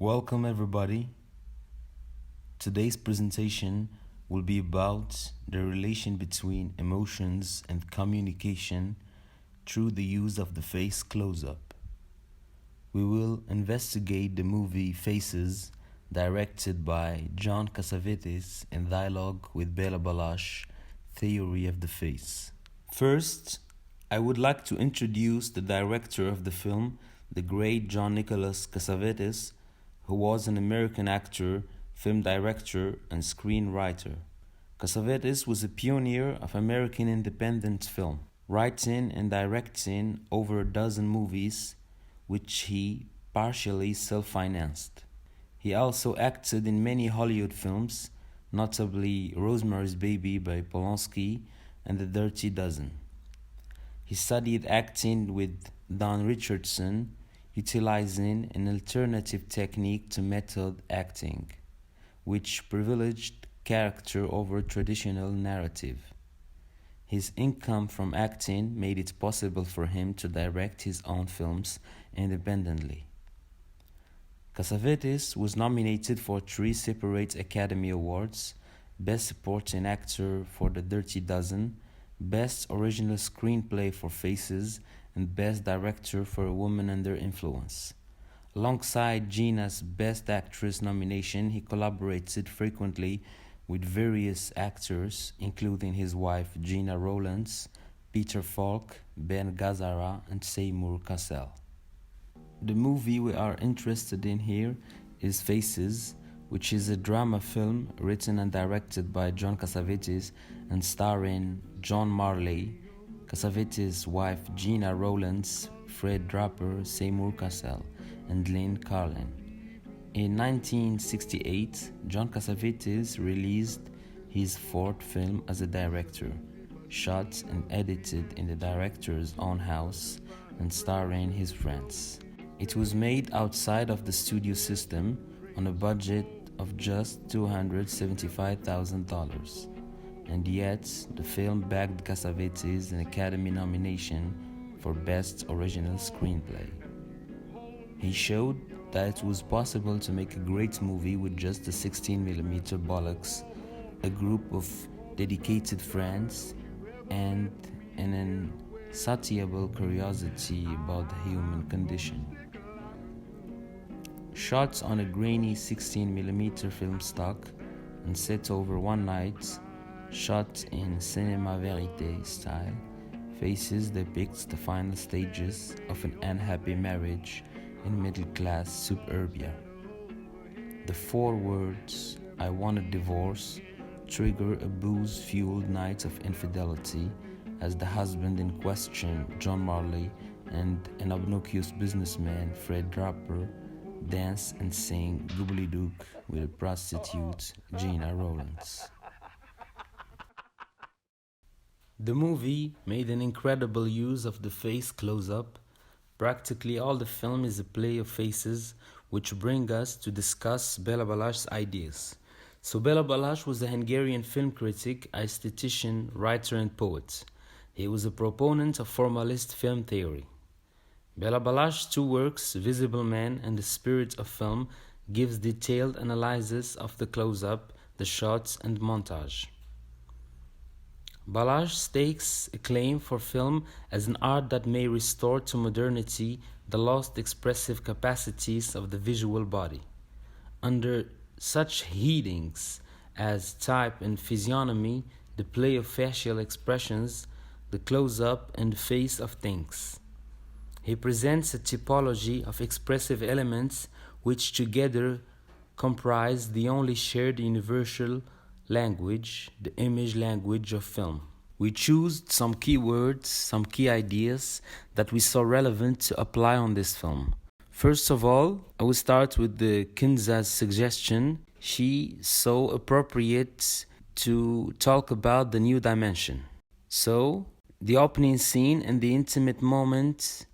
Welcome, everybody. Today's presentation will be about the relation between emotions and communication through the use of the face close-up. We will investigate the movie Faces, directed by John Cassavetes in dialogue with Bela Balash, Theory of the Face. First, I would like to introduce the director of the film, the great John Nicholas Cassavetes, who was an American actor, film director, and screenwriter. Cassavetes was a pioneer of American independent film, writing and directing over a dozen movies, which he partially self-financed. He also acted in many Hollywood films, notably Rosemary's Baby by Polanski and The Dirty Dozen. He studied acting with Don Richardson, utilizing an alternative technique to method acting, which privileged character over traditional narrative. His income from acting made it possible for him to direct his own films independently. Cassavetes was nominated for 3 separate Academy Awards: Best Supporting Actor for The Dirty Dozen, Best Original Screenplay for Faces, and Best Director for A Woman Under Influence. Alongside Gina's Best Actress nomination, he collaborated frequently with various actors, including his wife Gina Rowlands, Peter Falk, Ben Gazzara, and Seymour Cassel. The movie we are interested in here is Faces, which is a drama film written and directed by John Cassavetes and starring John Marley, Cassavetes' wife Gina Rowlands, Fred Draper, Seymour Cassel, and Lynn Carlin. In 1968, John Cassavetes released his 4th film as a director, shot and edited in the director's own house and starring his friends. It was made outside of the studio system on a budget of just $275,000. And yet, the film bagged Cassavetes an Academy nomination for Best Original Screenplay. He showed that it was possible to make a great movie with just a 16mm bollocks, a group of dedicated friends, and an insatiable curiosity about the human condition. Shot on a grainy 16mm film stock and set over one night, shot in cinema verite style, Faces depicts the final stages of an unhappy marriage in middle-class suburbia. The 4 words, "I want a divorce," trigger a booze-fueled night of infidelity as the husband in question, John Marley, and an obnoxious businessman, Fred Draper, dance and sing gobbledygook with a prostitute, Gina Rowlands. The movie made an incredible use of the face close-up. Practically all the film is a play of faces, which bring us to discuss Bela Balash's ideas. So Bela Balash was a Hungarian film critic, aesthetician, writer, and poet. He was a proponent of formalist film theory. Bela Balash's 2 works, Visible Man and The Spirit of Film, gives detailed analysis of the close-up, the shots, and montage. Balash stakes a claim for film as an art that may restore to modernity the lost expressive capacities of the visual body. Under such headings as type and physiognomy, the play of facial expressions, the close-up and face of things. He presents a typology of expressive elements which together comprise the only shared universal language, the image language of film. We choose some key words, some key ideas that we saw relevant to apply on this film. First of all, I will start with the Kinza's suggestion. She saw appropriate to talk about the new dimension. So, the opening scene and the intimate moment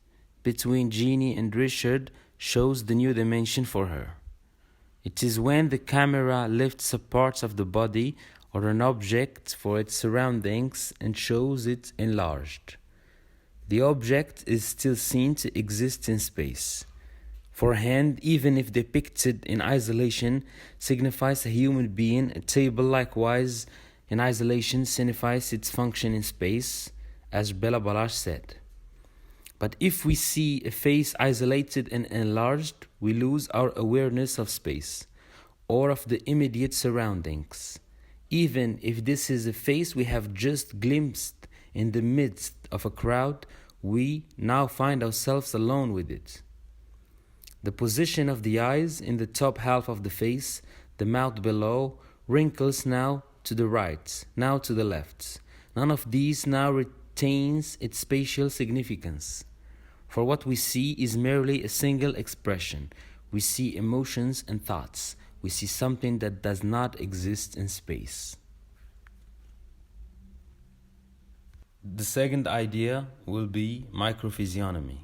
between Jeannie and Richard shows the new dimension for her. It is when the camera lifts a part of the body or an object for its surroundings and shows it enlarged. The object is still seen to exist in space. For hand, even if depicted in isolation, signifies a human being. A table, likewise, in isolation, signifies its function in space, as Bela Balazs said. But if we see a face isolated and enlarged, we lose our awareness of space or of the immediate surroundings. Even if this is a face we have just glimpsed in the midst of a crowd, we now find ourselves alone with it. The position of the eyes in the top half of the face, the mouth below, wrinkles now to the right, now to the left. None of these now retains its spatial significance. For what we see is merely a single expression. We see emotions and thoughts. We see something that does not exist in space. The second idea will be microphysiognomy.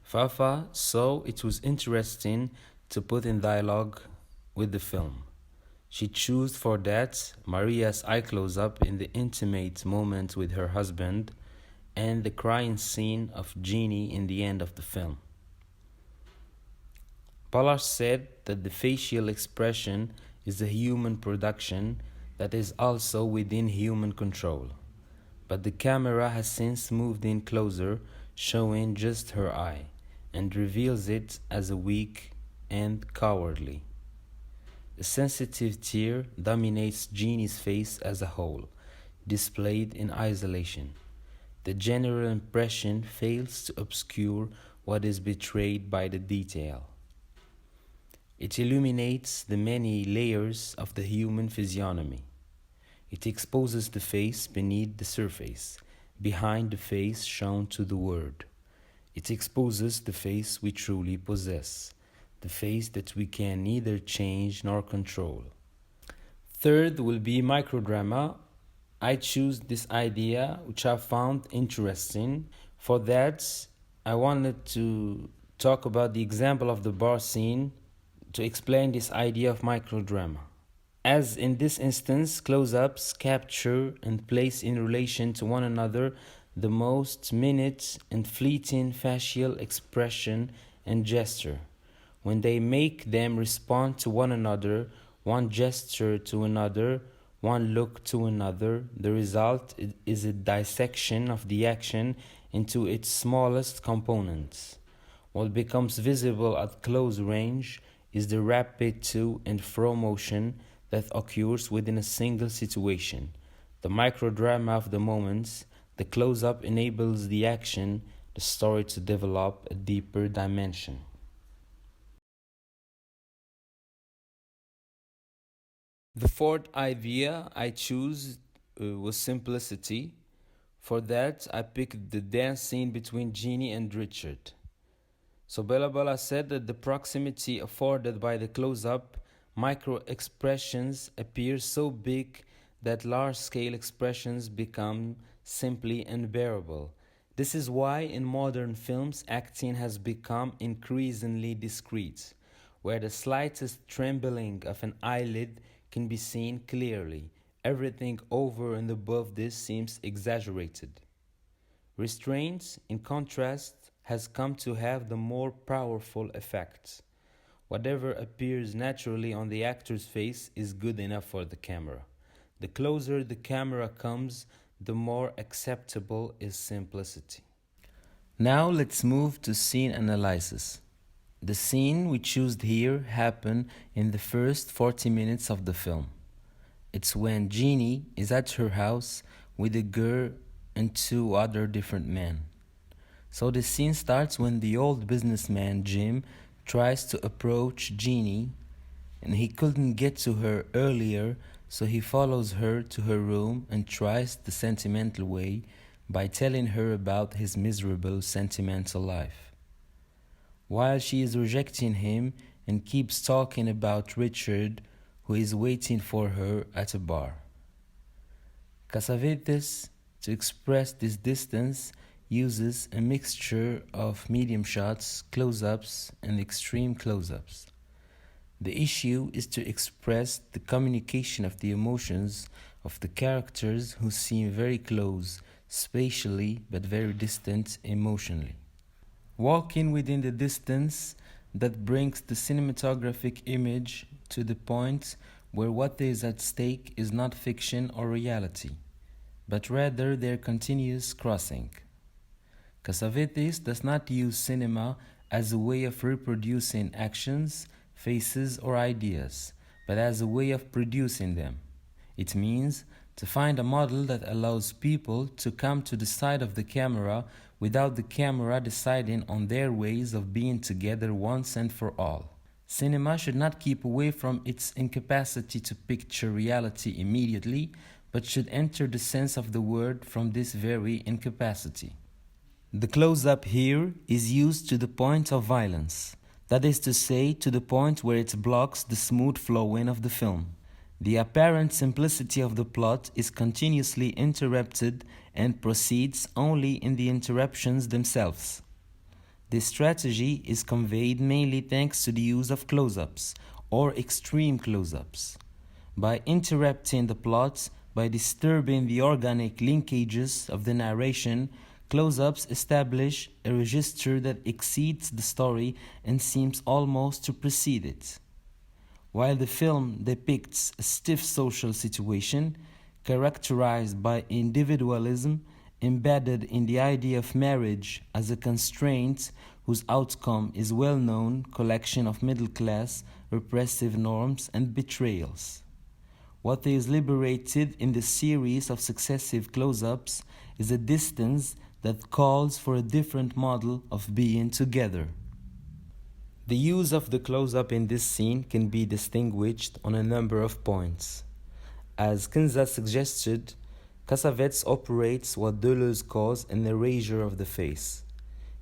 Fafa saw it was interesting to put in dialogue with the film. She chose for that Maria's eye close-up in the intimate moment with her husband and the crying scene of Jeannie in the end of the film. Balazs said that the facial expression is a human production that is also within human control. But the camera has since moved in closer, showing just her eye, and reveals it as a weak and cowardly. A sensitive tear dominates Jeannie's face as a whole, displayed in isolation. The general impression fails to obscure what is betrayed by the detail. It illuminates the many layers of the human physiognomy. It exposes the face beneath the surface, behind the face shown to the world. It exposes the face we truly possess, the face that we can neither change nor control. Third will be microdrama. I choose this idea, which I found interesting. For that, I wanted to talk about the example of the bar scene to explain this idea of microdrama. As in this instance, close-ups capture and place in relation to one another the most minute and fleeting facial expression and gesture. When they make them respond to one another, one gesture to another, one look to another, the result is a dissection of the action into its smallest components. What becomes visible at close range is the rapid to and fro motion that occurs within a single situation. The microdrama of the moments, the close-up enables the action, the story to develop a deeper dimension. The fourth idea I choose was simplicity. For that, I picked the dance scene between Jeannie and Richard. So Bela Balazs said that the proximity afforded by the close-up micro-expressions appear so big that large-scale expressions become simply unbearable. This is why in modern films acting has become increasingly discreet, where the slightest trembling of an eyelid can be seen clearly. Everything over and above this seems exaggerated. Restraint, in contrast, has come to have the more powerful effects. Whatever appears naturally on the actor's face is good enough for the camera. The closer the camera comes, the more acceptable is simplicity. Now let's move to scene analysis. The scene we choose here happened in the first 40 minutes of the film. It's when Jeannie is at her house with a girl and two other different men. So the scene starts when the old businessman Jim tries to approach Jeannie and he couldn't get to her earlier, so he follows her to her room and tries the sentimental way by telling her about his miserable sentimental life. While she is rejecting him and keeps talking about Richard, who is waiting for her at a bar. Cassavetes, to express this distance, uses a mixture of medium shots, close-ups, and extreme close-ups. The issue is to express the communication of the emotions of the characters who seem very close, spatially, but very distant emotionally. Walking within the distance, that brings the cinematographic image to the point where what is at stake is not fiction or reality, but rather their continuous crossing. Cassavetes does not use cinema as a way of reproducing actions, faces, or ideas, but as a way of producing them. It means to find a model that allows people to come to the side of the camera without the camera deciding on their ways of being together once and for all. Cinema should not keep away from its incapacity to picture reality immediately, but should enter the sense of the word from this very incapacity. The close-up here is used to the point of violence, that is to say, to the point where it blocks the smooth flowing of the film. The apparent simplicity of the plot is continuously interrupted and proceeds only in the interruptions themselves. This strategy is conveyed mainly thanks to the use of close-ups, or extreme close-ups. By interrupting the plot, by disturbing the organic linkages of the narration, close-ups establish a register that exceeds the story and seems almost to precede it. While the film depicts a stiff social situation, characterized by individualism, embedded in the idea of marriage as a constraint whose outcome is well-known collection of middle-class, repressive norms and betrayals. What is liberated in the series of successive close-ups is a distance that calls for a different model of being together. The use of the close-up in this scene can be distinguished on a number of points. As Kinza suggested, Cassavetes operates what Deleuze calls an erasure of the face.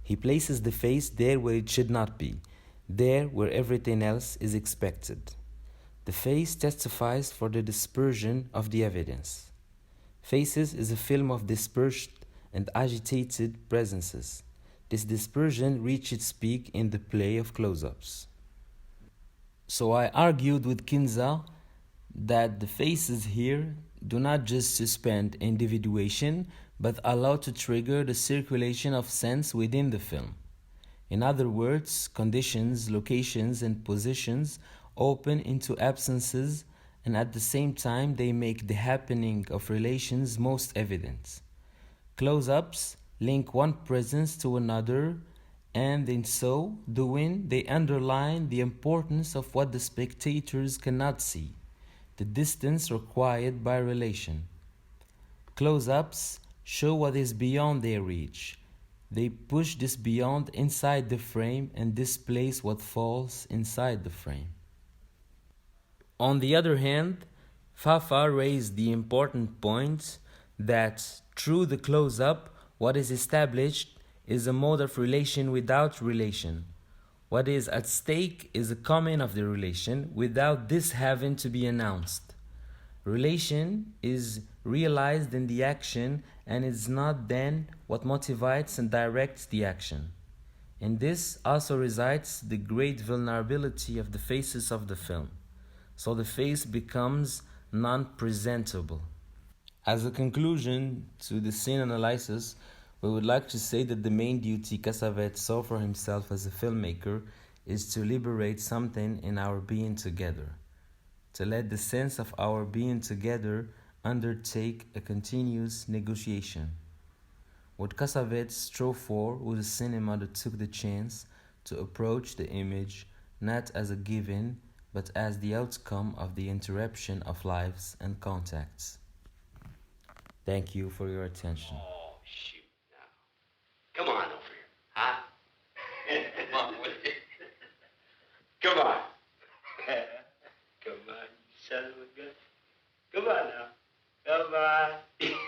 He places the face there where it should not be, there where everything else is expected. The face testifies for the dispersion of the evidence. Faces is a film of dispersed and agitated presences. This dispersion reached its peak in the play of close-ups. So I argued with Kinza that the faces here do not just suspend individuation, but allow to trigger the circulation of sense within the film. In other words, conditions, locations, and positions open into absences, and at the same time they make the happening of relations most evident. Close-ups link one presence to another, and in so doing, they underline the importance of what the spectators cannot see, the distance required by relation. Close-ups show what is beyond their reach. They push this beyond inside the frame and displace what falls inside the frame. On the other hand, Fafa raised the important point that through the close-up, what is established is a mode of relation without relation. What is at stake is a coming of the relation without this having to be announced. Relation is realized in the action and is not then what motivates and directs the action. In this also resides the great vulnerability of the faces of the film. So the face becomes non-presentable. As a conclusion to the scene analysis, we would like to say that the main duty Cassavetes saw for himself as a filmmaker is to liberate something in our being together, to let the sense of our being together undertake a continuous negotiation. What Cassavetes strove for was a cinema that took the chance to approach the image not as a given, but as the outcome of the interruption of lives and contacts. Thank you for your attention. Oh, shoot, now. Come on over here, huh? Come on with it. Come on. Come on, you son of a gun. Come on now. Come on.